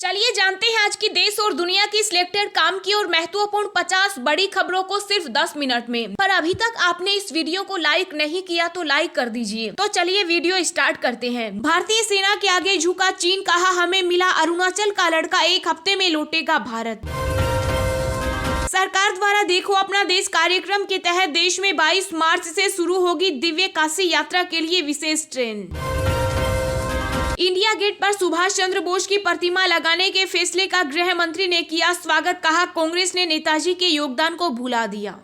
चलिए जानते हैं आज की देश और दुनिया की सिलेक्टेड काम की और महत्वपूर्ण 50 बड़ी खबरों को सिर्फ 10 मिनट में। पर अभी तक आपने इस वीडियो को लाइक नहीं किया तो लाइक कर दीजिए। तो चलिए वीडियो स्टार्ट करते हैं। भारतीय सेना के आगे झुका चीन, कहा हमें मिला अरुणाचल का लड़का, 1 हफ्ते में लौटेगा भारत। सरकार द्वारा देखो अपना देश कार्यक्रम के तहत देश में 22 मार्च से शुरू होगी दिव्य काशी यात्रा के लिए विशेष ट्रेन। इंडिया गेट पर सुभाष चंद्र बोस की प्रतिमा लगाने के फैसले का गृह मंत्री ने किया स्वागत, कहा कांग्रेस ने नेताजी के योगदान को भुला दिया।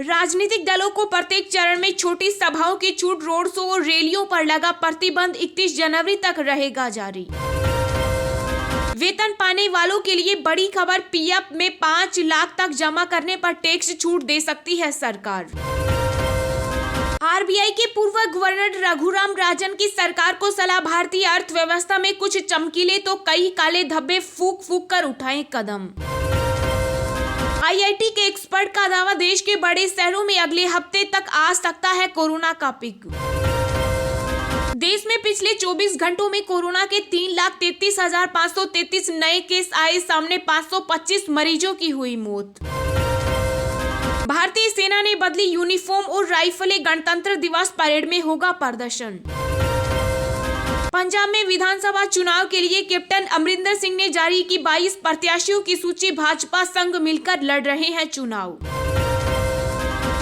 राजनीतिक दलों को प्रत्येक चरण में छोटी सभाओं की छूट, रोड शो और रैलियों पर लगा प्रतिबंध 31 जनवरी तक रहेगा जारी। वेतन पाने वालों के लिए बड़ी खबर, पीएफ में 5 लाख तक जमा करने पर टैक्स छूट दे सकती है सरकार। आरबीआई के पूर्व गवर्नर रघुराम राजन की सरकार को सलाह, भारतीय अर्थव्यवस्था में कुछ चमकीले तो कई काले धब्बे फूक फूक कर उठाएं कदम। आईआईटी के एक्सपर्ट का दावा, देश के बड़े शहरों में अगले हफ्ते तक आ सकता है कोरोना का पीक। देश में पिछले 24 घंटों में कोरोना के 3,33,533 नए केस आए सामने, 525 मरीजों की हुई मौत। भारतीय सेना ने बदली यूनिफॉर्म और राइफलें, गणतंत्र दिवस परेड में होगा प्रदर्शन। पंजाब में विधानसभा चुनाव के लिए कैप्टन अमरिंदर सिंह ने जारी की 22 प्रत्याशियों की सूची, भाजपा संघ मिलकर लड़ रहे हैं चुनाव।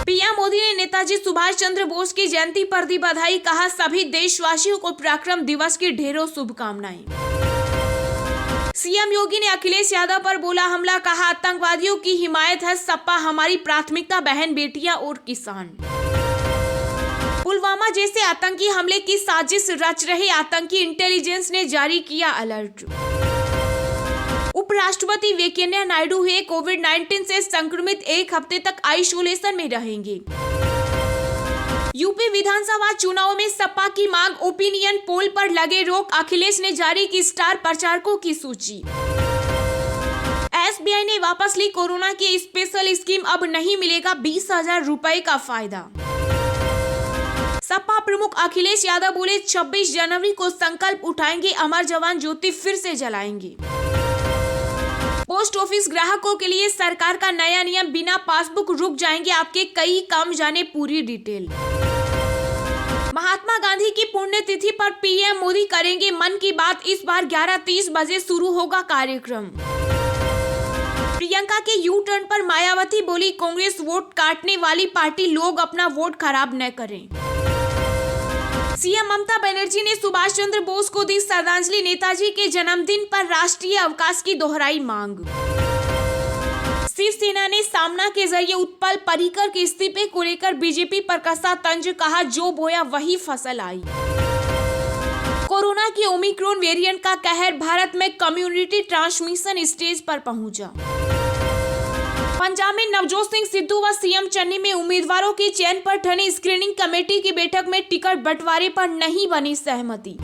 पीएम मोदी ने नेताजी सुभाष चंद्र बोस की जयंती पर दी बधाई, कहा सभी देशवासियों को पराक्रम दिवस की ढेरों शुभकामनाएं। सीएम योगी ने अखिलेश यादव पर बोला हमला, कहा आतंकवादियों की हिमायत है सपा, हमारी प्राथमिकता बहन बेटियां और किसान। पुलवामा जैसे आतंकी हमले की साजिश रच रहे आतंकी, इंटेलिजेंस ने जारी किया अलर्ट। उपराष्ट्रपति वेंकैया नायडू हुए कोविड-19 से संक्रमित, 1 हफ्ते तक आइसोलेशन में रहेंगे। यूपी विधानसभा चुनाव में सपा की मांग, ओपिनियन पोल पर लगे रोक, अखिलेश ने जारी की स्टार प्रचारकों की सूची। एसबीआई ने वापस ली कोरोना की स्पेशल स्कीम, अब नहीं मिलेगा 20,000 रुपए का फायदा। सपा प्रमुख अखिलेश यादव बोले 26 जनवरी को संकल्प उठाएंगे, अमर जवान ज्योति फिर से जलाएंगे। पोस्ट ऑफिस ग्राहकों के लिए सरकार का नया नियम, बिना पासबुक रुक जाएंगे आपके कई काम, जाने पूरी डिटेल। महात्मा गांधी की पुण्यतिथि पर पीएम मोदी करेंगे मन की बात, इस बार 11:30 बजे शुरू होगा कार्यक्रम। प्रियंका के यू टर्न पर मायावती बोली कांग्रेस वोट काटने वाली पार्टी, लोग अपना वोट खराब न करें। सीएम ममता बनर्जी ने सुभाष चंद्र बोस को दी श्रद्धांजलि, नेताजी के जन्मदिन पर राष्ट्रीय अवकाश की दोहराई मांग। शिवसेना ने सामना के जरिए उत्पल पर्रिकर के इस्तीफे को लेकर बीजेपी पर कसा तंज, कहा जो बोया वही फसल आई। कोरोना के ओमिक्रॉन वेरिएंट का कहर, भारत में कम्युनिटी ट्रांसमिशन स्टेज पर पहुंचा। पंजाब में नवजोत सिंह सिद्धू व सीएम चन्नी में उम्मीदवारों के चयन पर ठनी, स्क्रीनिंग कमेटी की बैठक में टिकट बंटवारे पर नहीं बनी सहमति।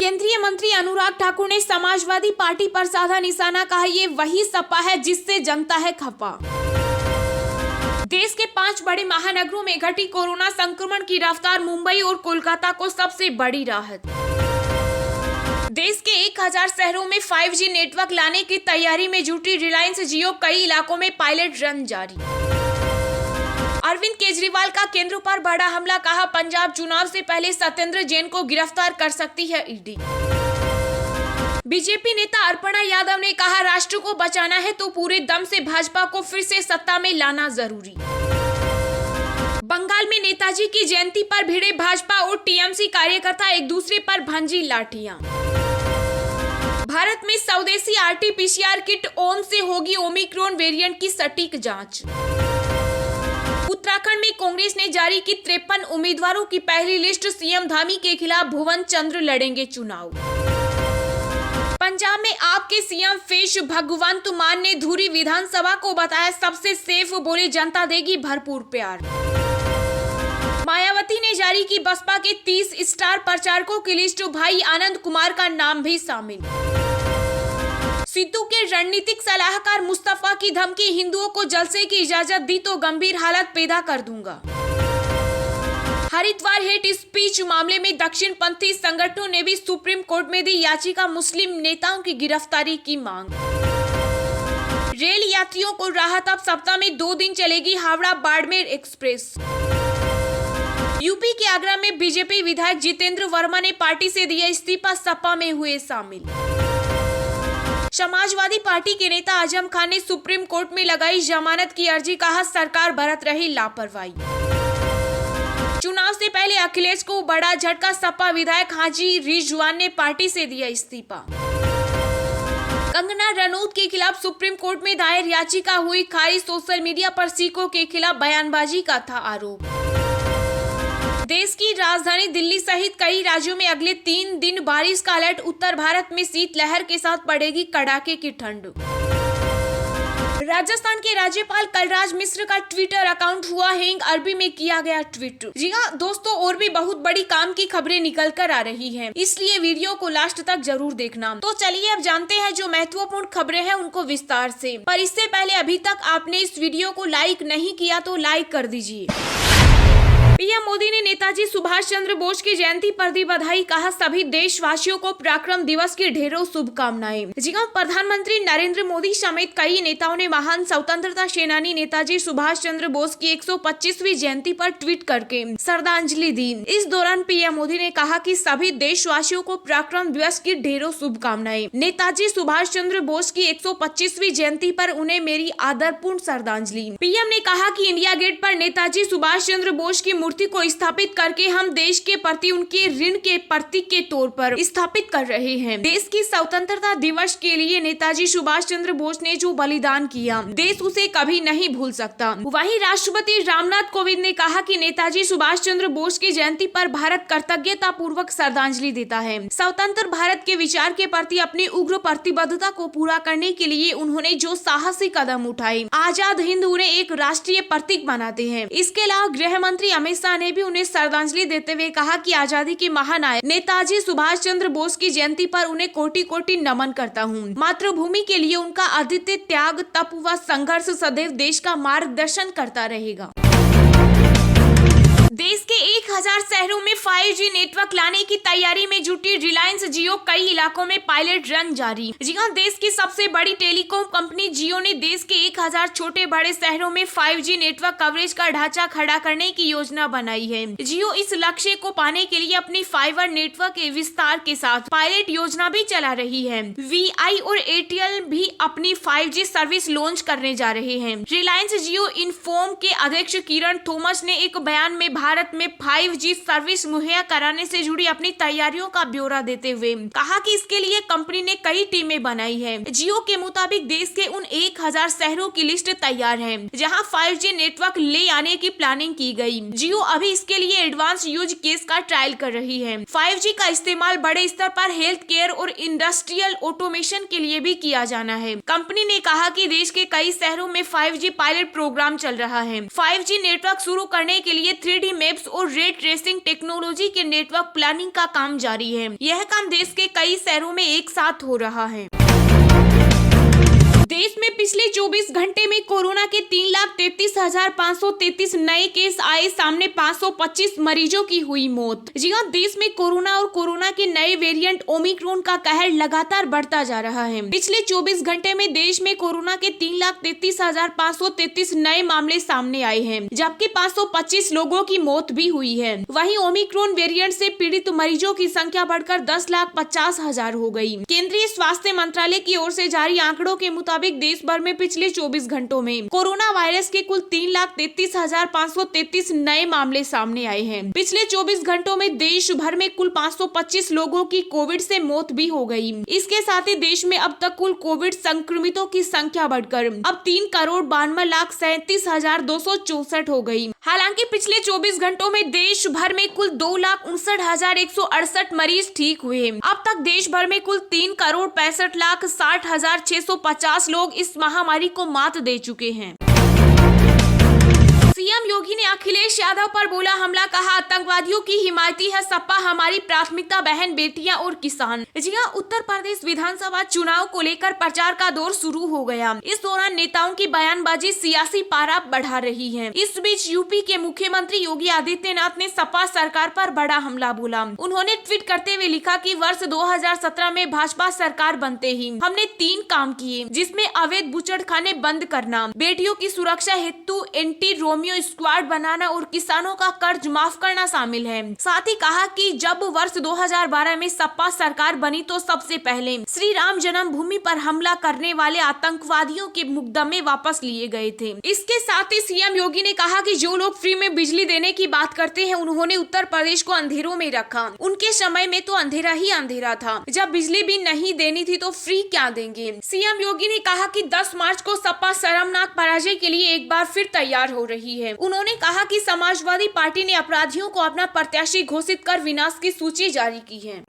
केंद्रीय मंत्री अनुराग ठाकुर ने समाजवादी पार्टी पर साधा निशाना, कहा ये वही सपा है जिससे जनता है खफा। देश के 5 बड़े महानगरों में घटी कोरोना संक्रमण की रफ्तार, मुंबई और कोलकाता को सबसे बड़ी राहत। देश के 1000 शहरों में 5G नेटवर्क लाने की तैयारी में जुटी रिलायंस जियो, कई इलाकों में पायलट रन जारी। अरविंद केजरीवाल का केंद्र पर बड़ा हमला, कहा पंजाब चुनाव से पहले सत्येंद्र जैन को गिरफ्तार कर सकती है ईडी। बीजेपी नेता अर्पणा यादव ने कहा राष्ट्र को बचाना है तो पूरे दम से भाजपा को फिर से सत्ता में लाना जरूरी। बंगाल में नेताजी की जयंती पर भिड़े भाजपा और टीएमसी कार्यकर्ता, एक दूसरे पर भंजी लाठियां। भारत में स्वदेशी आरटी-पीसीआर किट, ओम से होगी ओमिक्रॉन वेरिएंट की सटीक जांच। उत्तराखंड में कांग्रेस ने जारी की 53 उम्मीदवारों की पहली लिस्ट, सीएम धामी के खिलाफ भुवन चंद्र लड़ेंगे चुनाव। पंजाब में आपके सीएम फेश भगवंत मान ने धुरी विधानसभा को बताया सबसे सेफ, बोले जनता देगी भरपूर प्यार। मायावती ने जारी की बसपा के 30 स्टार प्रचारकों की लिस्ट, भाई आनंद कुमार का नाम भी शामिल। सिद्धू के रणनीतिक सलाहकार मुस्तफा की धमकी, हिंदुओं को जलसे की इजाजत दी तो गंभीर हालत पैदा कर दूंगा। हरिद्वार हेट स्पीच मामले में दक्षिण पंथी संगठनों ने भी सुप्रीम कोर्ट में दी याचिका, मुस्लिम नेताओं की गिरफ्तारी की मांग। रेल यात्रियों को राहत, अब सप्ताह में 2 दिन चलेगी हावड़ा बाड़मेर एक्सप्रेस। यूपी के आगरा में बीजेपी विधायक जितेंद्र वर्मा ने पार्टी से दिया इस्तीफा, सपा में हुए शामिल। समाजवादी पार्टी के नेता आजम खान ने सुप्रीम कोर्ट में लगाई जमानत की अर्जी, कहा सरकार बरत रही लापरवाही। चुनाव से पहले अखिलेश को बड़ा झटका, सपा विधायक हाजी रिजवान ने पार्टी से दिया इस्तीफा। कंगना रनौत के खिलाफ सुप्रीम कोर्ट में दायर याचिका हुई खारिज, सोशल मीडिया पर सिखों के खिलाफ बयानबाजी का था आरोप। देश की राजधानी दिल्ली सहित कई राज्यों में अगले 3 दिन बारिश का अलर्ट, उत्तर भारत में शीतलहर के साथ पड़ेगी कड़ाके की ठंड। राजस्थान के राज्यपाल कलराज मिश्र का ट्विटर अकाउंट हुआ हैंग, अरबी में किया गया ट्वीट। जी हाँ दोस्तों, और भी बहुत बड़ी काम की खबरें निकल कर आ रही हैं, इसलिए वीडियो को लास्ट तक जरूर देखना। तो चलिए अब जानते हैं जो महत्वपूर्ण खबरें हैं उनको विस्तार से। पर इससे पहले अभी तक आपने इस वीडियो को लाइक नहीं किया तो लाइक कर दीजिए। पीएम मोदी ने नेताजी सुभाष चंद्र बोस की जयंती पर दी बधाई, कहा सभी देशवासियों को पराक्रम दिवस की ढेरों शुभकामनाएं। जी हां, प्रधानमंत्री नरेंद्र मोदी समेत कई नेताओं ने महान स्वतंत्रता सेनानी नेताजी सुभाष चंद्र बोस की 125वीं जयंती पर ट्वीट करके श्रद्धांजलि दी। इस दौरान पीएम मोदी ने कहा कि सभी देशवासियों को पराक्रम दिवस की ढेरों शुभकामनाएं। नेताजी सुभाष चंद्र बोस की 125वीं जयंती पर उन्हें मेरी आदरपूर्ण श्रद्धांजलि। पीएम ने कहा कि इंडिया गेट पर नेताजी सुभाष चंद्र बोस की मूर्ति को स्थापित करके हम देश के प्रति उनके ऋण के प्रतीक के तौर पर स्थापित कर रहे हैं। देश की स्वतंत्रता दिवस के लिए नेताजी सुभाष चंद्र बोस ने जो बलिदान किया, देश उसे कभी नहीं भूल सकता। वहीं राष्ट्रपति रामनाथ कोविंद ने कहा कि नेताजी सुभाष चंद्र बोस की जयंती पर भारत कृतज्ञता पूर्वक श्रद्धांजलि देता है। स्वतंत्र भारत के विचार के प्रति अपनी उग्र प्रतिबद्धता को पूरा करने के लिए उन्होंने जो साहसी कदम उठाए, आजाद हिंद उन्हें एक राष्ट्रीय प्रतीक बनाते हैं। इसके अलावा गृह मंत्री अमित शाह ने भी उन्हें श्रद्धांजलि देते हुए कहा कि आजादी के महानायक नेताजी सुभाष चंद्र बोस की जयंती पर उन्हें कोटि कोटि नमन करता हूँ। मातृभूमि के लिए उनका अद्वितीय त्याग, तप व संघर्ष सदैव देश का मार्गदर्शन करता रहेगा। देश के 1000 शहरों में 5G नेटवर्क लाने की तैयारी में जुटी रिलायंस जियो, कई इलाकों में पायलट रन जारी। जी हां, देश की सबसे बड़ी टेलीकॉम कंपनी जियो ने देश के 1000 छोटे बड़े शहरों में 5G नेटवर्क कवरेज का ढांचा खड़ा करने की योजना बनाई है। जियो इस लक्ष्य को पाने के लिए अपनी फाइबर नेटवर्क के विस्तार के साथ पायलट योजना भी चला रही है। VI और एयरटेल भी अपनी 5G सर्विस लॉन्च करने जा रहे हैं। रिलायंस जियो इन्फोर्म के अध्यक्ष किरण थॉमस ने एक बयान में भारत में 5G सर्विस मुहैया कराने से जुड़ी अपनी तैयारियों का ब्यौरा देते हुए कहा कि इसके लिए कंपनी ने कई टीमें बनाई है। जियो के मुताबिक देश के उन 1000 शहरों की लिस्ट तैयार है जहां 5G नेटवर्क ले आने की प्लानिंग की गई। जियो अभी इसके लिए एडवांस यूज केस का ट्रायल कर रही है। 5G का इस्तेमाल बड़े स्तर पर हेल्थ केयर और इंडस्ट्रियल ऑटोमेशन के लिए भी किया जाना है। कंपनी ने कहा कि देश के कई शहरों में 5G पायलट प्रोग्राम चल रहा है। 5G नेटवर्क शुरू करने के लिए 3D मैप्स और रे ट्रेसिंग टेक्नोलॉजी के नेटवर्क प्लानिंग का काम जारी है। यह काम देश के कई शहरों में एक साथ हो रहा है। देश में पिछले 24 घंटे में कोरोना के 3,33,533 नए केस आए सामने, 525 मरीजों की हुई मौत। जी हां, देश में कोरोना और कोरोना के नए वेरिएंट ओमिक्रॉन का कहर लगातार बढ़ता जा रहा है। पिछले 24 घंटे में देश में कोरोना के 3,33,533 नए मामले सामने आए हैं, जबकि 525 लोगों की मौत भी हुई है। वहीं ओमिक्रॉन वेरिएंट से पीड़ित मरीजों की संख्या बढ़कर 10,50,000 हो गई। केंद्रीय स्वास्थ्य मंत्रालय की ओर से जारी आंकड़ों के मुताबिक देश भर में पिछले 24 घंटों में कोरोना वायरस के कुल 3,33,533 नए मामले सामने आए हैं। पिछले 24 घंटों में देश भर में कुल 525 लोगों की कोविड से मौत भी हो गई। इसके साथ ही देश में अब तक कुल कोविड संक्रमितों की संख्या बढ़कर अब 3,92,37,264 हो गई। हालांकि पिछले 24 घंटों में देश भर में कुल 2,59,168 मरीज ठीक हुए। अब तक देश भर में कुल 3,65,60,650 लोग इस महामारी को मात दे चुके हैं। सीएम योगी ने अखिलेश यादव पर बोला हमला, कहा आतंकवादियों की हिमायती है सपा, हमारी प्राथमिकता बहन बेटियां और किसान। जी हां, उत्तर प्रदेश विधानसभा चुनाव को लेकर प्रचार का दौर शुरू हो गया। इस दौरान नेताओं की बयानबाजी सियासी पारा बढ़ा रही है। इस बीच यूपी के मुख्यमंत्री योगी आदित्यनाथ ने सपा सरकार पर बड़ा हमला बोला। उन्होंने ट्वीट करते हुए लिखा कि वर्ष 2017 में भाजपा सरकार बनते ही हमने 3 काम किए, जिसमें अवैध बूचड़खाने बंद करना, बेटियों की सुरक्षा हेतु एंटी रोमियो स्क्वाड बनाना और किसानों का कर्ज माफ करना शामिल है। साथ ही कहा कि जब वर्ष 2012 में सपा सरकार बनी तो सबसे पहले श्री राम जन्मभूमि पर हमला करने वाले आतंकवादियों के मुकदमे वापस लिए गए थे। इसके साथ ही सीएम योगी ने कहा कि जो लोग फ्री में बिजली देने की बात करते हैं, उन्होंने उत्तर प्रदेश को अंधेरों में रखा। उनके समय में तो अंधेरा ही अंधेरा था, जब बिजली भी नहीं देनी थी तो फ्री क्या देंगे। सीएम योगी ने कहा कि 10 मार्च को सपा शर्मनाक पराजय के लिए एक बार फिर तैयार हो रही है। उन्होंने कहा कि समाजवादी पार्टी ने अपराधियों को अपना प्रत्याशी घोषित कर विनाश की सूची जारी की है।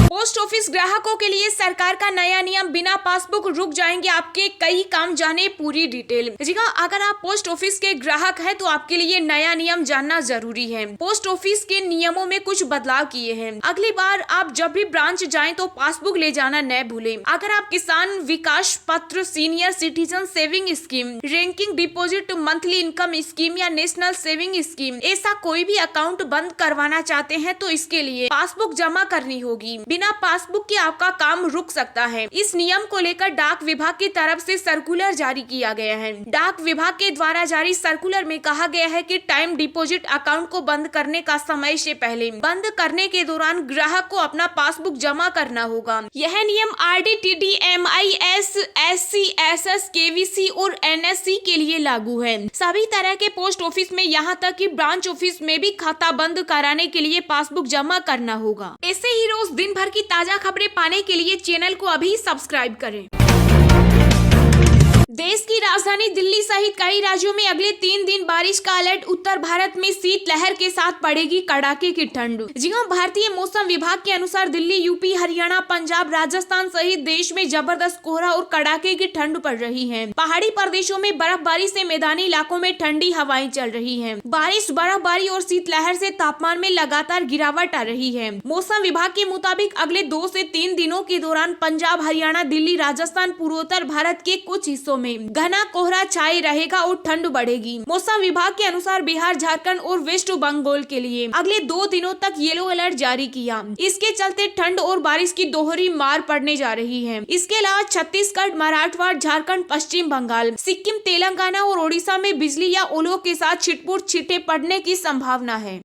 पोस्ट ऑफिस ग्राहकों के लिए सरकार का नया नियम, बिना पासबुक रुक जाएंगे आपके कई काम, जाने पूरी डिटेल। जी हाँ, अगर आप पोस्ट ऑफिस के ग्राहक हैं तो आपके लिए नया नियम जानना जरूरी है। पोस्ट ऑफिस के नियमों में कुछ बदलाव किए हैं। अगली बार आप जब भी ब्रांच जाएं तो पासबुक ले जाना न भूलें। अगर आप किसान विकास पत्र, senior citizen saving scheme, ranking deposit, monthly income scheme या नेशनल सेविंग स्कीम ऐसा कोई भी अकाउंट बंद करवाना चाहते हैं तो इसके लिए पासबुक जमा करनी होगी। बिना पासबुक के आपका काम रुक सकता है। इस नियम को लेकर डाक विभाग की तरफ से सर्कुलर जारी किया गया है। डाक विभाग के द्वारा जारी सर्कुलर में कहा गया है कि टाइम डिपॉजिट अकाउंट को बंद करने का समय से पहले बंद करने के दौरान ग्राहक को अपना पासबुक जमा करना होगा। यह नियम RD, TD, MIS, SC, SS, KVC और NSC के लिए लागू है। सभी तरह के पोस्ट ऑफिस में, यहाँ तक कि ब्रांच ऑफिस में भी खाता बंद कराने के लिए पासबुक जमा करना होगा। ऐसे ही रोज दिन भर की ताजा खबरें पाने के लिए चैनल को अभी सब्सक्राइब करें। देश की राजधानी दिल्ली सहित कई राज्यों में अगले 3 दिन बारिश का अलर्ट। उत्तर भारत में शीतलहर के साथ पड़ेगी कड़ाके की ठंड। जी हां, भारतीय मौसम विभाग के अनुसार दिल्ली, यूपी, हरियाणा, पंजाब, राजस्थान सहित देश में जबरदस्त कोहरा और कड़ाके की ठंड पड़ रही है। पहाड़ी प्रदेशों में बर्फबारी से मैदानी इलाकों में ठंडी हवाएं चल रही है। बारिश, बर्फबारी और शीतलहर से तापमान में लगातार गिरावट आ रही है। मौसम विभाग के मुताबिक अगले 2 से 3 दिनों के दौरान पंजाब, हरियाणा, दिल्ली, राजस्थान, पूर्वोत्तर भारत के कुछ हिस्सों में घना कोहरा छाए रहेगा और ठंड बढ़ेगी। मौसम विभाग के अनुसार बिहार, झारखंड और वेस्ट बंगाल के लिए अगले 2 दिनों तक येलो अलर्ट जारी किया। इसके चलते ठंड और बारिश की दोहरी मार पड़ने जा रही है। इसके अलावा छत्तीसगढ़, मराठवाड़ा, झारखंड, पश्चिम बंगाल, सिक्किम, तेलंगाना और ओडिशा में बिजली या ओलों के साथ छिटपुट छींटे पड़ने की संभावना है।